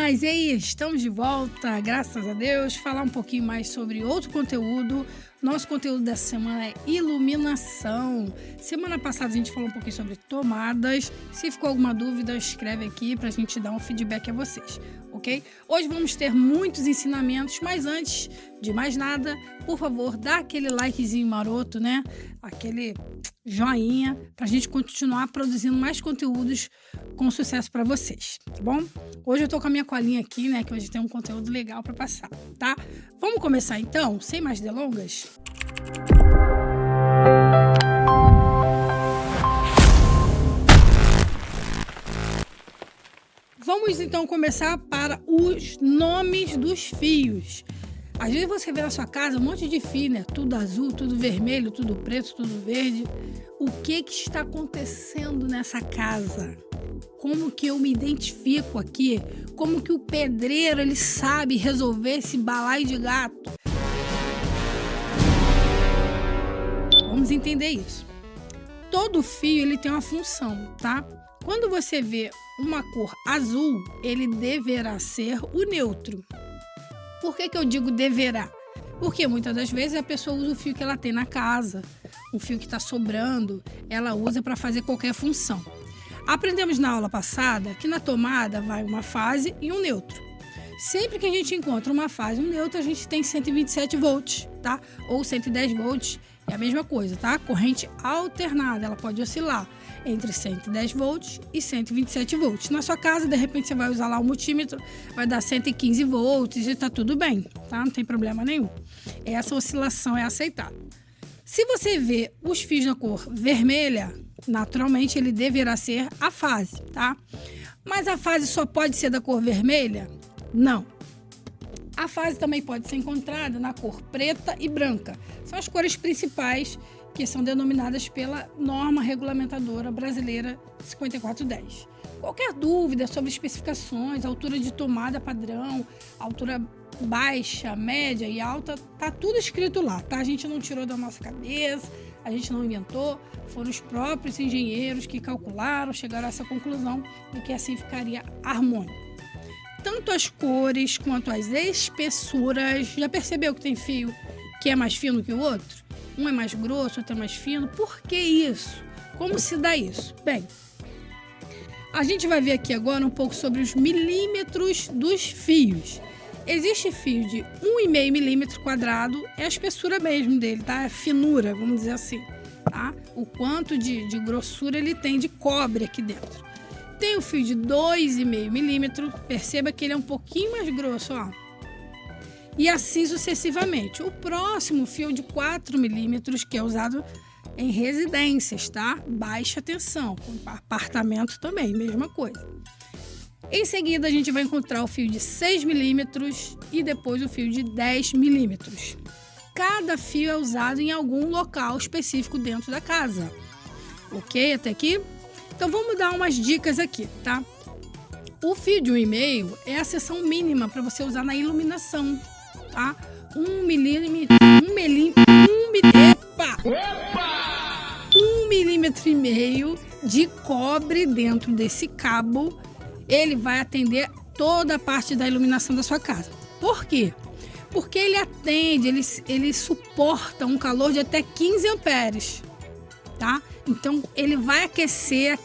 meninas! E aí, estamos de volta, graças a Deus, falar um pouquinho mais sobre outro conteúdo. Nosso conteúdo dessa semana é iluminação. Semana passada a gente falou um pouquinho sobre tomadas. Se ficou alguma dúvida, escreve aqui pra gente dar um feedback a vocês, ok? Hoje vamos ter muitos ensinamentos, mas antes de mais nada, por favor, dá aquele likezinho maroto, né? Aquele joinha pra gente continuar produzindo mais conteúdos com sucesso para vocês, tá bom? Hoje eu tô com a minha colinha aqui, né, que hoje tem um conteúdo legal para passar, tá? Vamos começar então, sem mais delongas? Vamos então começar para os nomes dos fios. Às vezes você vê na sua casa um monte de fio, né? Tudo azul, tudo vermelho, tudo preto, tudo verde. O que está acontecendo nessa casa? Como que eu me identifico aqui? Como que o pedreiro ele sabe resolver esse balaio de gato? Vamos entender isso. Todo fio ele tem uma função, tá? Quando você vê uma cor azul, ele deverá ser o neutro. Por que eu digo deverá? Porque muitas das vezes a pessoa usa o fio que ela tem na casa, um fio que está sobrando, ela usa para fazer qualquer função. Aprendemos na aula passada que na tomada vai uma fase e um neutro. Sempre que a gente encontra uma fase e um neutro, a gente tem 127 volts, tá? Ou 110 volts, é a mesma coisa, tá? Corrente alternada, ela pode oscilar entre 110 volts e 127 volts. Na sua casa, de repente, você vai usar lá o multímetro, vai dar 115 volts e tá tudo bem, tá? Não tem problema nenhum. Essa oscilação é aceitável. Se você vê os fios na cor vermelha, naturalmente ele deverá ser a fase, tá? Mas a fase só pode ser da cor vermelha? Não. A fase também pode ser encontrada na cor preta e branca. São as cores principais que são denominadas pela norma regulamentadora brasileira 5410. Qualquer dúvida sobre especificações, altura de tomada padrão, altura baixa, média e alta, tá tudo escrito lá, tá? A gente não tirou da nossa cabeça, a gente não inventou, foram os próprios engenheiros que calcularam, chegaram a essa conclusão de que assim ficaria harmônico. Tanto as cores quanto as espessuras, já percebeu que tem fio que é mais fino que o outro? Um é mais grosso, outro é mais fino. Por que isso? Como se dá isso? Bem, a gente vai ver aqui agora um pouco sobre os milímetros dos fios. Existe fio de 1,5 milímetro quadrado, é a espessura mesmo dele, tá? É a finura, vamos dizer assim, tá? O quanto de grossura ele tem de cobre aqui dentro. Tem o fio de 2,5 milímetro, perceba que ele é um pouquinho mais grosso, ó. E assim sucessivamente. O próximo fio de 4 milímetros, que é usado em residências, tá? Baixa tensão, apartamento também, mesma coisa. Em seguida, a gente vai encontrar o fio de 6 milímetros e depois o fio de 10 milímetros. Cada fio é usado em algum local específico dentro da casa. Ok? Até aqui? Então, vamos dar umas dicas aqui, tá? O fio de 1,5 é a seção mínima para você usar na iluminação, tá? 1 milímetro e meio de cobre dentro desse cabo. Ele vai atender toda a parte da iluminação da sua casa. Por quê? Porque ele atende, ele suporta um calor de até 15 amperes, tá? Então, ele vai aquecer.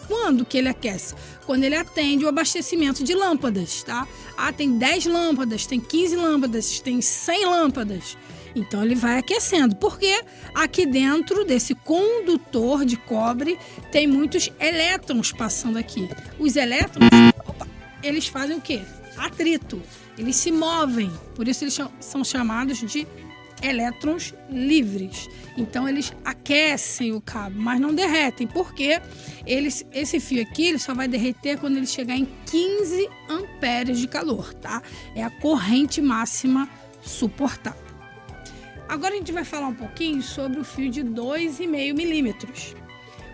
Quando que ele aquece? Quando ele atende o abastecimento de lâmpadas, tá? Ah, tem 10 lâmpadas, tem 15 lâmpadas, tem 100 lâmpadas. Então, ele vai aquecendo, porque aqui dentro desse condutor de cobre tem muitos elétrons passando aqui. Os elétrons, eles fazem o quê? Atrito. Eles se movem, por isso eles são chamados de elétrons livres. Então, eles aquecem o cabo, mas não derretem, porque esse fio aqui ele só vai derreter quando ele chegar em 15 amperes de calor, tá? É a corrente máxima suportável. Agora a gente vai falar um pouquinho sobre o fio de 2,5 milímetros.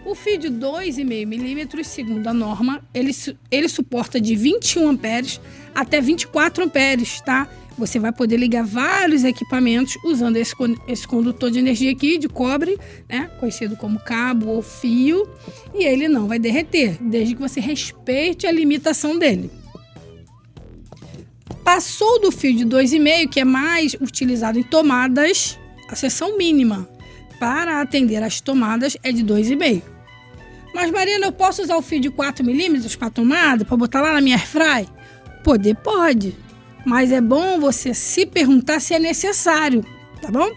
O fio de 2,5 milímetros, segundo a norma, ele suporta de 21 amperes até 24 amperes, tá? Você vai poder ligar vários equipamentos usando esse condutor de energia aqui, de cobre, né? Conhecido como cabo ou fio, e ele não vai derreter, desde que você respeite a limitação dele. Passou do fio de 2,5, que é mais utilizado em tomadas, a seção mínima para atender as tomadas é de 2,5. Mas, Mariana, eu posso usar o fio de 4 milímetros para tomada, para botar lá na minha airfry? Poder pode, mas é bom você se perguntar se é necessário, tá bom?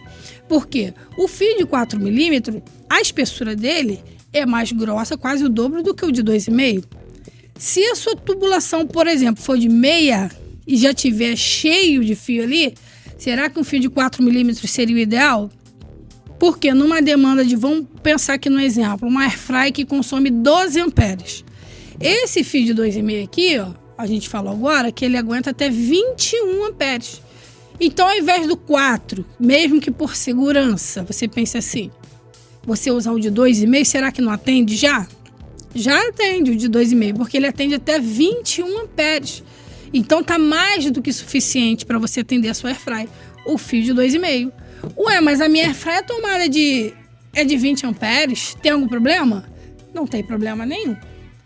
Porque o fio de 4 milímetros, a espessura dele é mais grossa, quase o dobro do que o de 2,5. Se a sua tubulação, por exemplo, for de meia e já tiver cheio de fio ali, será que um fio de 4 milímetros seria o ideal? Porque numa demanda de, vamos pensar aqui no exemplo, uma airfry que consome 12 amperes. Esse fio de 2,5 aqui, ó, a gente falou agora que ele aguenta até 21 amperes. Então, ao invés do 4, mesmo que por segurança, você pense assim, você usar o de 2,5, será que não atende já? Já atende o de 2,5, porque ele atende até 21 amperes. Então, tá mais do que suficiente para você atender a sua airfry, o fio de 2,5. Ué, mas a minha airfry, a tomada é de 20 amperes, tem algum problema? Não tem problema nenhum.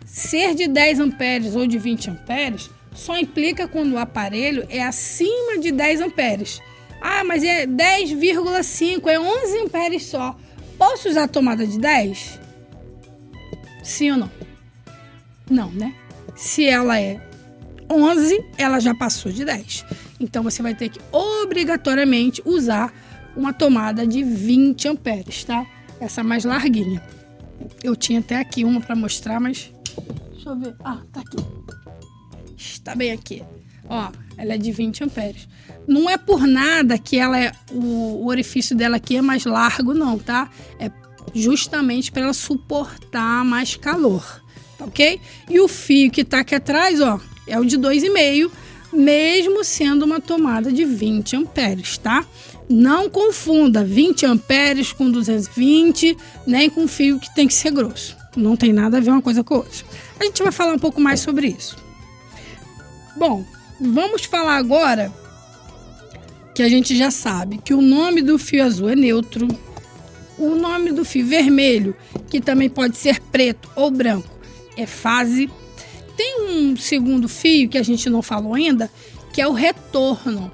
Ser de 10 amperes ou de 20 amperes só implica quando o aparelho é acima de 10 amperes. Ah, mas é 10,5, é 11 amperes só. Posso usar a tomada de 10? Sim ou não? Não, né? Se ela é 11, ela já passou de 10. Então, você vai ter que obrigatoriamente usar uma tomada de 20 amperes, tá? Essa mais larguinha. Eu tinha até aqui uma para mostrar, mas... Deixa eu ver. Ah, tá aqui. Está bem aqui. Ó, ela é de 20 amperes. Não é por nada que ela é... O orifício dela aqui é mais largo, não, tá? É justamente para ela suportar mais calor, tá ok? E o fio que tá aqui atrás, ó, é o de 2,5, mesmo sendo uma tomada de 20 amperes, tá? Não confunda 20 amperes com 220, nem com fio que tem que ser grosso. Não tem nada a ver uma coisa com a outra. A gente vai falar um pouco mais sobre isso. Bom, vamos falar agora que a gente já sabe que o nome do fio azul é neutro, o nome do fio vermelho, que também pode ser preto ou branco, é fase. Tem um segundo fio que a gente não falou ainda, que é o retorno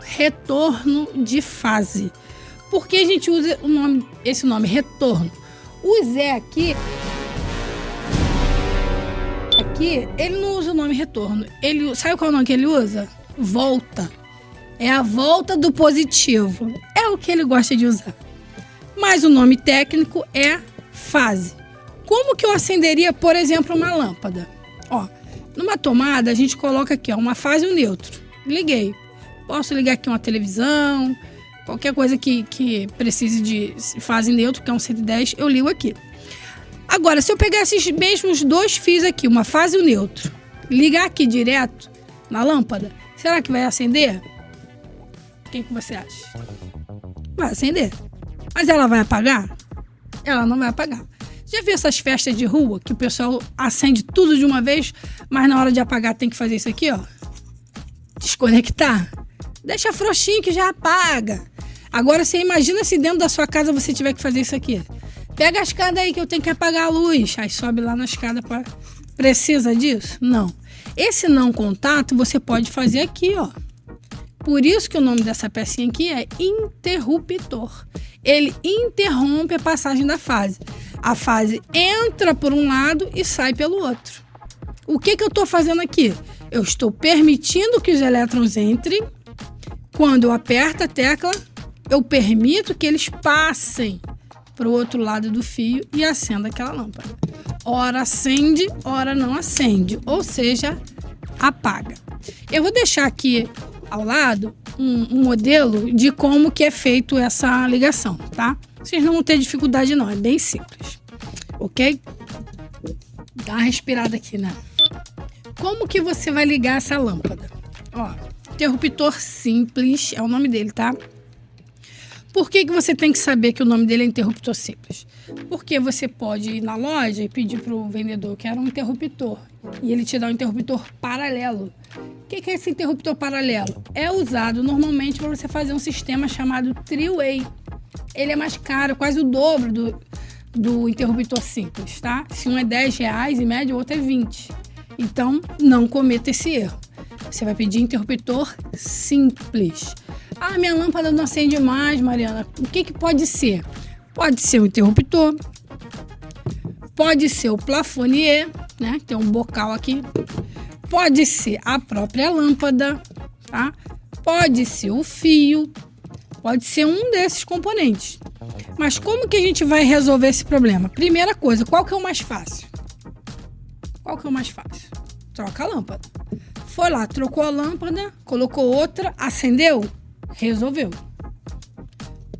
de fase. Por que a gente usa esse nome, retorno? O Zé aqui, ele não usa o nome retorno. Sabe qual é o nome que ele usa? Volta. É a volta do positivo. É o que ele gosta de usar. Mas o nome técnico é fase. Como que eu acenderia, por exemplo, uma lâmpada? Ó, numa tomada a gente coloca aqui, ó, uma fase e um neutro. Liguei. Posso ligar aqui uma televisão, qualquer coisa que precise de fase neutro, que é um 110, eu ligo aqui. Agora, se eu pegar esses mesmos dois fios aqui, uma fase e um neutro, ligar aqui direto na lâmpada, será que vai acender? O que você acha? Vai acender. Mas ela vai apagar? Ela não vai apagar. Já viu essas festas de rua que o pessoal acende tudo de uma vez, mas na hora de apagar tem que fazer isso aqui, ó? Desconectar. Deixa frouxinho que já apaga. Agora você imagina se dentro da sua casa você tiver que fazer isso aqui. Pega a escada aí que eu tenho que apagar a luz. Aí sobe lá na escada. Precisa disso? Não. Esse não contato você pode fazer aqui, ó. Por isso que o nome dessa pecinha aqui é interruptor. Ele interrompe a passagem da fase. A fase entra por um lado e sai pelo outro. O que eu estou fazendo aqui? Eu estou permitindo que os elétrons entrem. Quando eu aperto a tecla, eu permito que eles passem para o outro lado do fio e acenda aquela lâmpada. Ora acende, ora não acende, ou seja, apaga. Eu vou deixar aqui ao lado um modelo de como que é feito essa ligação, tá? Vocês não vão ter dificuldade não, é bem simples, ok? Dá uma respirada aqui, né? Como que você vai ligar essa lâmpada? Ó, interruptor simples é o nome dele, tá? Por que você tem que saber que o nome dele é interruptor simples? Porque você pode ir na loja e pedir para o vendedor que era um interruptor e ele te dá um interruptor paralelo. O que é esse interruptor paralelo? É usado normalmente para você fazer um sistema chamado three-way. Ele é mais caro, quase o dobro do interruptor simples, tá? Se um é R$10 em média, o outro é 20. Então, não cometa esse erro. Você vai pedir interruptor simples. Ah, minha lâmpada não acende mais, Mariana. O que pode ser? Pode ser o interruptor, pode ser o plafonier, né? Tem um bocal aqui. Pode ser a própria lâmpada, tá? Pode ser o fio, pode ser um desses componentes. Mas como que a gente vai resolver esse problema? Primeira coisa, qual que é o mais fácil? Qual que é o mais fácil? Troca a lâmpada. Foi lá, trocou a lâmpada, colocou outra, acendeu, resolveu.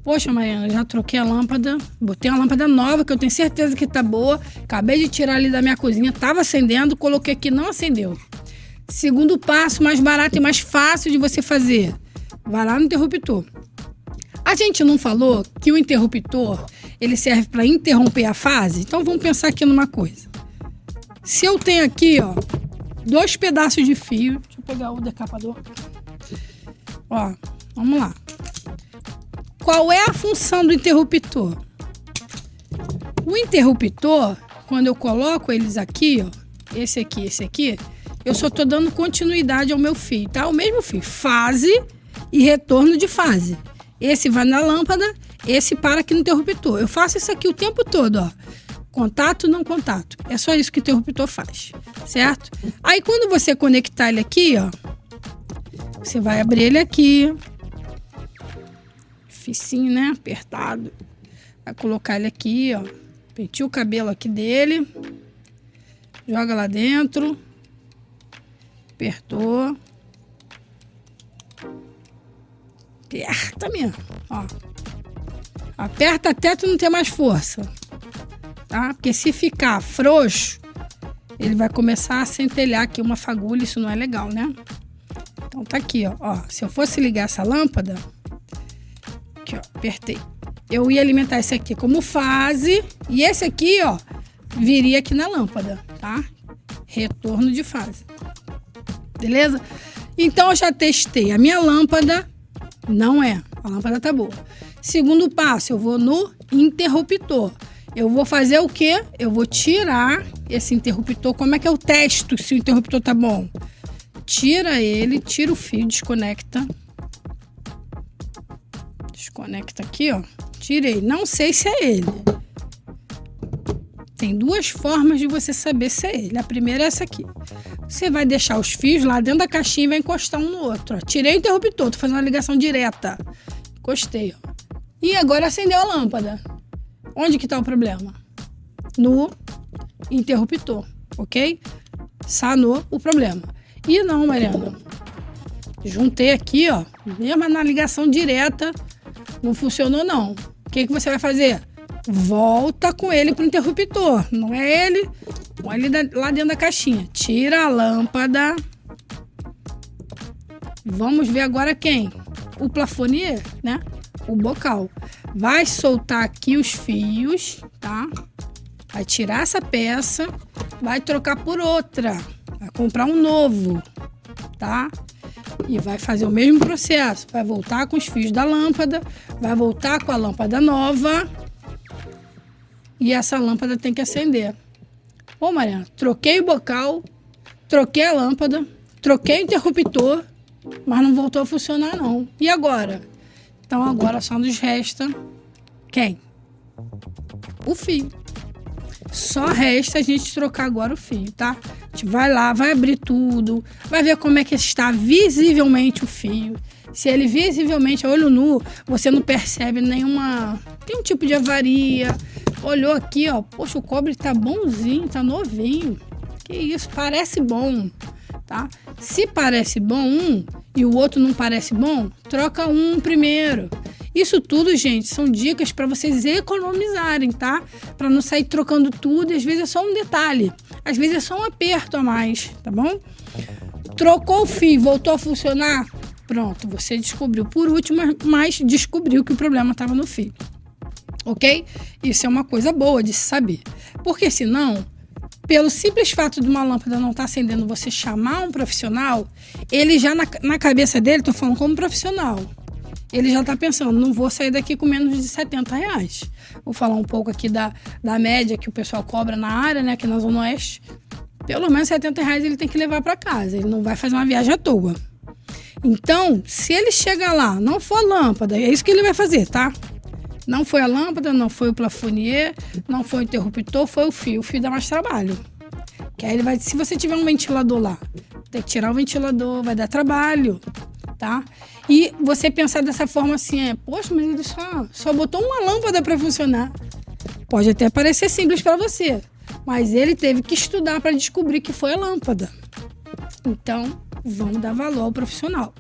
Poxa, Mariana, já troquei a lâmpada, botei uma lâmpada nova que eu tenho certeza que tá boa. Acabei de tirar ali da minha cozinha, tava acendendo, coloquei aqui, não acendeu. Segundo passo, mais barato e mais fácil de você fazer. Vai lá no interruptor. A gente não falou que o interruptor, ele serve para interromper a fase? Então vamos pensar aqui numa coisa. Se eu tenho aqui, ó, 2 pedaços de fio, deixa eu pegar o decapador. Ó, vamos lá. Qual é a função do interruptor? O interruptor, quando eu coloco eles aqui, ó, esse aqui, eu só tô dando continuidade ao meu fio, tá? O mesmo fio, fase e retorno de fase. Esse vai na lâmpada, esse para aqui no interruptor. Eu faço isso aqui o tempo todo, ó. Contato, não contato. É só isso que o interruptor faz, certo? Aí quando você conectar ele aqui, ó, você vai abrir ele aqui. Ficinho, né? Apertado. Vai colocar ele aqui, ó. Penteia o cabelo aqui dele. Joga lá dentro. Apertou. Aperta mesmo, ó. Aperta até tu não ter mais força, tá? Porque se ficar frouxo, ele vai começar a centelhar aqui uma fagulha, isso não é legal, né? Então tá aqui, ó. Se eu fosse ligar essa lâmpada, aqui, ó, apertei. Eu ia alimentar esse aqui como fase e esse aqui, ó, viria aqui na lâmpada, tá? Retorno de fase. Beleza? Então eu já testei a minha lâmpada. Não é. A lâmpada tá boa. Segundo passo, eu vou no interruptor. Eu vou fazer o quê? Eu vou tirar esse interruptor. Como é que eu testo se o interruptor tá bom? Tira ele, tira o fio, desconecta. Desconecta aqui, ó. Tirei. Não sei se é ele. Tem 2 formas de você saber se é ele. A primeira é essa aqui. Você vai deixar os fios lá dentro da caixinha e vai encostar um no outro, ó. Tirei o interruptor, tô fazendo uma ligação direta. Encostei, ó. E agora acendeu a lâmpada. Onde que tá o problema? No interruptor, ok? Sanou o problema. E não, Mariana. Juntei aqui, ó. Mesmo na ligação direta, não funcionou, não. O que você vai fazer? Volta com ele pro interruptor. Não é ele, põe ele lá dentro da caixinha. Tira a lâmpada. Vamos ver agora quem? O plafonier, né? O bocal. Vai soltar aqui os fios, tá? Vai tirar essa peça, vai trocar por outra. Vai comprar um novo, tá? E vai fazer o mesmo processo. Vai voltar com os fios da lâmpada, vai voltar com a lâmpada nova. E essa lâmpada tem que acender. Ô, Mariana, troquei o bocal, troquei a lâmpada, troquei o interruptor, mas não voltou a funcionar, não. E agora? Então, agora só nos resta quem? O fio. Só resta a gente trocar agora o fio, tá? A gente vai lá, vai abrir tudo, vai ver como é que está visivelmente o fio. Se ele visivelmente, a olho nu, você não percebe nenhuma tipo de avaria. Olhou aqui, ó, poxa, o cobre tá bonzinho, tá novinho. Que isso, parece bom, tá? Se parece bom um e o outro não parece bom, troca um primeiro. Isso tudo, gente, são dicas para vocês economizarem, tá? Para não sair trocando tudo e às vezes é só um detalhe. Às vezes é só um aperto a mais, tá bom? Trocou o fio, voltou a funcionar? Pronto, você descobriu por último, mas descobriu que o problema estava no fio. Ok? Isso é uma coisa boa de se saber. Porque senão, pelo simples fato de uma lâmpada não estar acendendo, você chamar um profissional, ele já na cabeça dele, tô falando como profissional, ele já tá pensando, não vou sair daqui com menos de R$70. Vou falar um pouco aqui da média que o pessoal cobra na área, né, aqui na Zona Oeste. pelo menos R$70 ele tem que levar para casa. Ele não vai fazer uma viagem à toa. Então, se ele chegar lá, não for a lâmpada, é isso que ele vai fazer, tá? Não foi a lâmpada, não foi o plafonier, não foi o interruptor, foi o fio. O fio dá mais trabalho. Que aí ele vai, se você tiver um ventilador lá, tem que tirar o ventilador, vai dar trabalho, tá? E você pensar dessa forma assim, poxa, mas ele só botou uma lâmpada para funcionar. Pode até parecer simples para você, mas ele teve que estudar para descobrir que foi a lâmpada. Então, vamos dar valor ao profissional.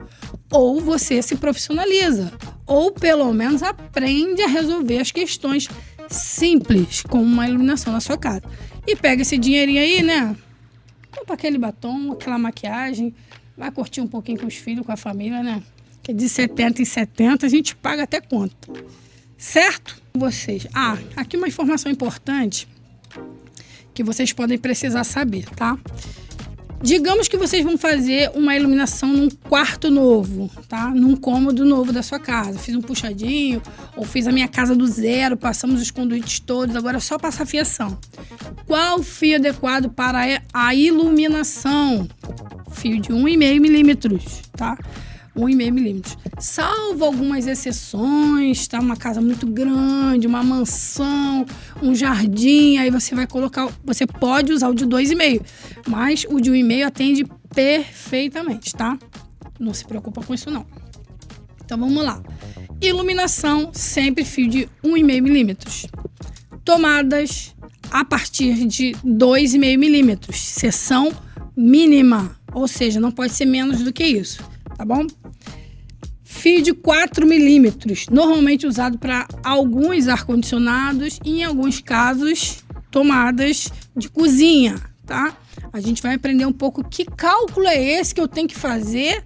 Ou você se profissionaliza, ou pelo menos aprende a resolver as questões simples com uma iluminação na sua casa. E pega esse dinheirinho aí, né? Compra aquele batom, aquela maquiagem, vai curtir um pouquinho com os filhos, com a família, né? Que de 70 em 70 a gente paga até conta. Certo? Vocês. Aqui uma informação importante que vocês podem precisar saber, tá? Digamos que vocês vão fazer uma iluminação num quarto novo, tá? Num cômodo novo da sua casa. Fiz um puxadinho, ou fiz a minha casa do zero, passamos os conduítes todos, agora é só passar fiação. Qual fio adequado para a iluminação? Fio de 1,5 milímetros, tá? 1,5 milímetros. Salvo algumas exceções, tá? Uma casa muito grande, uma mansão, um jardim, aí você vai colocar, você pode usar o de 2,5, mas o de 1,5 atende perfeitamente, tá? Não se preocupa com isso não. Então vamos lá. Iluminação, sempre fio de 1,5 milímetros. Tomadas a partir de 2,5 milímetros. Seção mínima, ou seja, não pode ser menos do que isso, tá bom? Fio de 4 milímetros, normalmente usado para alguns ar-condicionados e, em alguns casos, tomadas de cozinha, tá? A gente vai aprender um pouco que cálculo é esse que eu tenho que fazer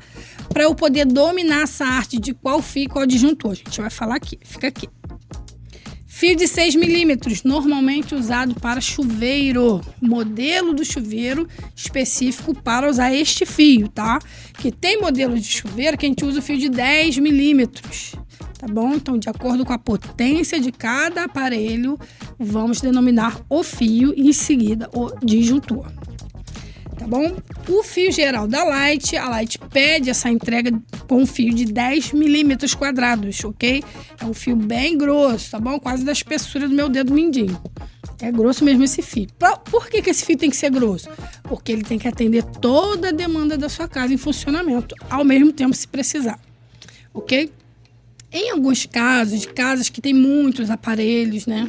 para eu poder dominar essa arte de qual fio e qual disjuntor. A gente vai falar aqui, fica aqui. Fio de 6 milímetros, normalmente usado para chuveiro, modelo do chuveiro específico para usar este fio, tá? Que tem modelos de chuveiro que a gente usa o fio de 10 milímetros, tá bom? Então, de acordo com a potência de cada aparelho, vamos denominar o fio e em seguida o disjuntor. Tá bom? O fio geral da Light, a Light pede essa entrega com um fio de 10 milímetros quadrados, ok? É um fio bem grosso, tá bom? Quase da espessura do meu dedo mindinho. É grosso mesmo esse fio. Por que esse fio tem que ser grosso? Porque ele tem que atender toda a demanda da sua casa em funcionamento, ao mesmo tempo se precisar, ok? Em alguns casos, de casas que tem muitos aparelhos, né?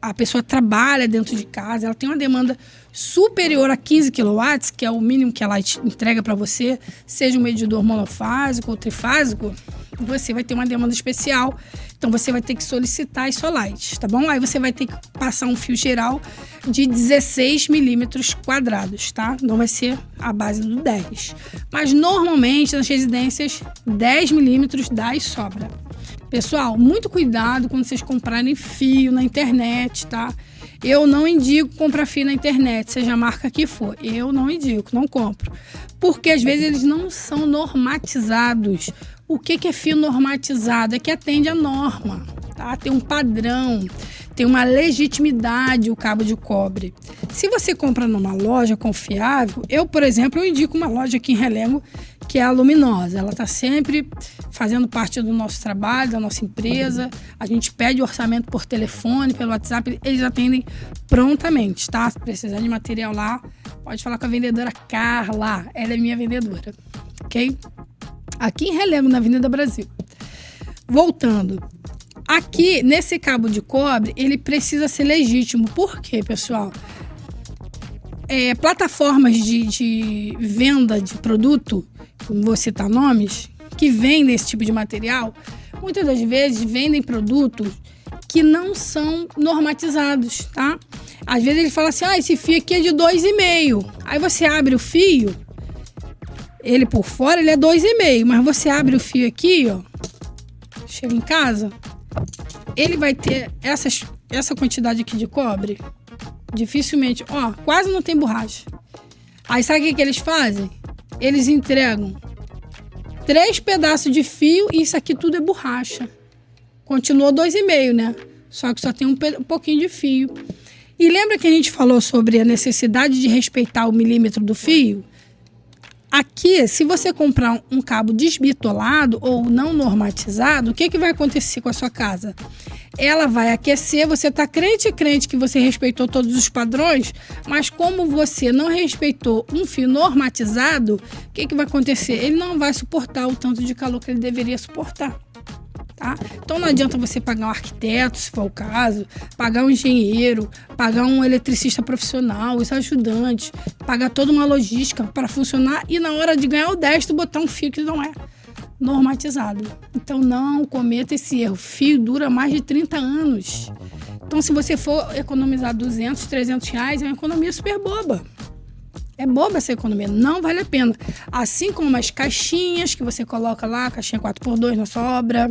A pessoa trabalha dentro de casa, ela tem uma demanda superior a 15 kW, que é o mínimo que a Light entrega para você, seja um medidor monofásico ou trifásico, você vai ter uma demanda especial. Então, você vai ter que solicitar isso a Light, tá bom? Aí você vai ter que passar um fio geral de 16 milímetros quadrados, tá? Não vai ser a base do 10. Mas, normalmente, nas residências, 10 milímetros dá e sobra. Pessoal, muito cuidado quando vocês comprarem fio na internet, tá? Eu não indico comprar fio na internet, seja a marca que for. Eu não indico, não compro. Porque às vezes eles não são normatizados. O que é fio normatizado? É que atende a norma, tá? Tem um padrão, tem uma legitimidade o cabo de cobre. Se você compra numa loja confiável, eu, por exemplo, eu indico uma loja aqui em Realengo, que é a Luminosa. Ela está sempre fazendo parte do nosso trabalho, da nossa empresa. A gente pede orçamento por telefone, pelo WhatsApp, eles atendem prontamente, tá? Se precisar de material lá, pode falar com a vendedora Carla, ela é minha vendedora, ok? Aqui em Realengo, na Avenida Brasil. Voltando, aqui nesse cabo de cobre, ele precisa ser legítimo. Por quê, pessoal? Plataformas de venda de produto, vou citar nomes, que vendem esse tipo de material, muitas das vezes vendem produtos que não são normatizados, tá? Às vezes ele fala assim, esse fio aqui é de 2,5. Aí você abre o fio, ele por fora ele é 2,5, mas você abre o fio aqui, ó, chega em casa, ele vai ter essa quantidade aqui de cobre. Dificilmente, quase não tem borracha. Aí sabe o que eles fazem? Eles entregam 3 pedaços de fio e isso aqui tudo é borracha. Continua 2,5, né? Só que só tem um pouquinho de fio. E lembra que a gente falou sobre a necessidade de respeitar o milímetro do fio? Aqui, se você comprar um cabo desbitolado ou não normatizado, o que vai acontecer com a sua casa? Ela vai aquecer, você está crente que você respeitou todos os padrões, mas como você não respeitou um fio normatizado, o que vai acontecer? Ele não vai suportar o tanto de calor que ele deveria suportar. Tá? Então não adianta você pagar um arquiteto, se for o caso, pagar um engenheiro, pagar um eletricista profissional, os ajudantes, pagar toda uma logística para funcionar e na hora de ganhar o 10 tu botar um fio que não é normatizado. Então não cometa esse erro. Fio dura mais de 30 anos. Então se você for economizar 200, 300 reais, é uma economia super boba. É boba essa economia, não vale a pena. Assim como as caixinhas que você coloca lá, a caixinha 4x2 na sua obra,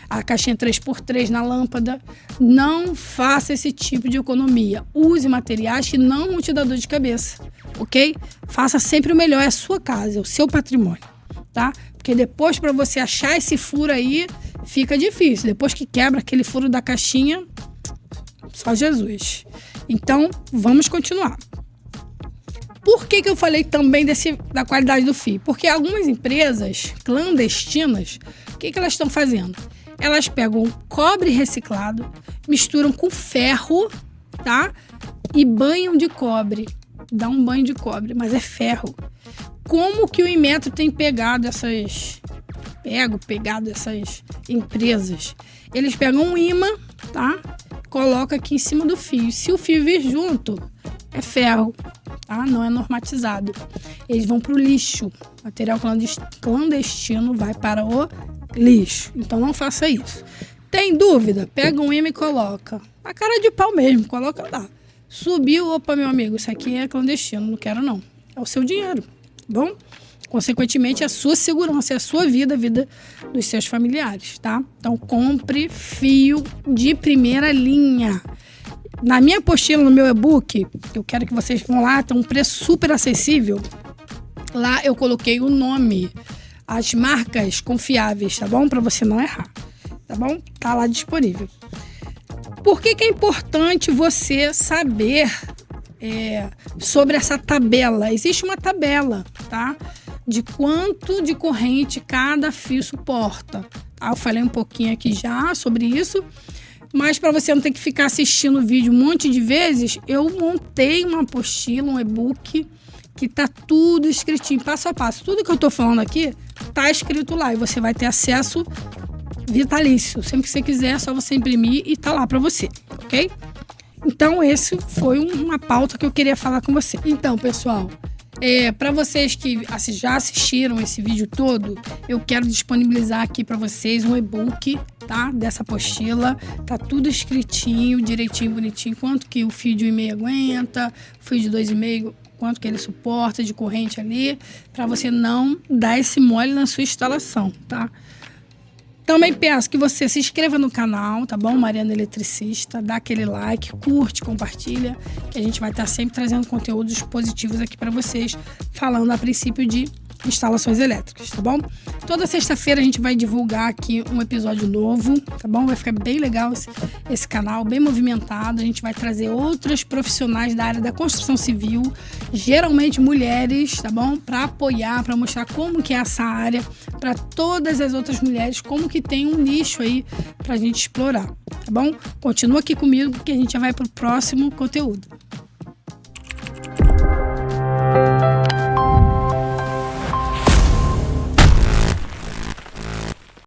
a caixinha 3x3 na lâmpada. Não faça esse tipo de economia. Use materiais que não vão te dar dor de cabeça, ok? Faça sempre o melhor, é a sua casa, é o seu patrimônio, tá? Porque depois para você achar esse furo aí, fica difícil. Depois que quebra aquele furo da caixinha, só Jesus. Então, vamos continuar. Por que eu falei também da qualidade do fio? Porque algumas empresas clandestinas, o que elas estão fazendo? Elas pegam cobre reciclado, misturam com ferro, tá? E banham de cobre. Dá um banho de cobre, mas é ferro. Como que o Inmetro tem pegado essas empresas? Eles pegam um imã, tá? Coloca aqui em cima do fio. Se o fio vir junto, é ferro. Tá? Não é normatizado. Eles vão para o lixo. Material clandestino vai para o lixo. Então não faça isso. Tem dúvida? Pega um imã e coloca. A cara de pau mesmo, coloca lá. Subiu, opa, meu amigo, isso aqui é clandestino, não quero não. É o seu dinheiro, tá bom? Consequentemente, é a sua segurança, é a sua vida, a vida dos seus familiares, tá? Então compre fio de primeira linha. Na minha apostila, no meu e-book, eu quero que vocês vão lá, tem um preço super acessível. Lá eu coloquei o nome, as marcas confiáveis, tá bom? Para você não errar, tá bom? Tá lá disponível. Por que é importante você saber sobre essa tabela? Existe uma tabela, tá? De quanto de corrente cada fio suporta. Eu falei um pouquinho aqui já sobre isso. Mas para você não ter que ficar assistindo o vídeo um monte de vezes, eu montei uma apostila, um e-book, que tá tudo escritinho, passo a passo. Tudo que eu tô falando aqui tá escrito lá e você vai ter acesso vitalício. Sempre que você quiser, é só você imprimir e tá lá para você, ok? Então, esse foi uma pauta que eu queria falar com você. Então, pessoal, para vocês que já assistiram esse vídeo todo, eu quero disponibilizar aqui para vocês um e-book, tá? Dessa apostila. Tá tudo escritinho, direitinho, bonitinho. Quanto que o fio de 1,5 aguenta, o fio de 2,5, quanto que ele suporta de corrente ali, para você não dar esse mole na sua instalação, tá? Também peço que você se inscreva no canal, tá bom? Mariana Eletricista, dá aquele like, curte, compartilha, que a gente vai estar sempre trazendo conteúdos positivos aqui para vocês, falando a princípio de instalações elétricas, tá bom? Toda sexta-feira a gente vai divulgar aqui um episódio novo, tá bom? Vai ficar bem legal esse canal, bem movimentado. A gente vai trazer outras profissionais da área da construção civil, geralmente mulheres, tá bom? Para apoiar, para mostrar como que é essa área, para todas as outras mulheres, como que tem um nicho aí pra gente explorar, tá bom? Continua aqui comigo que a gente já vai pro próximo conteúdo.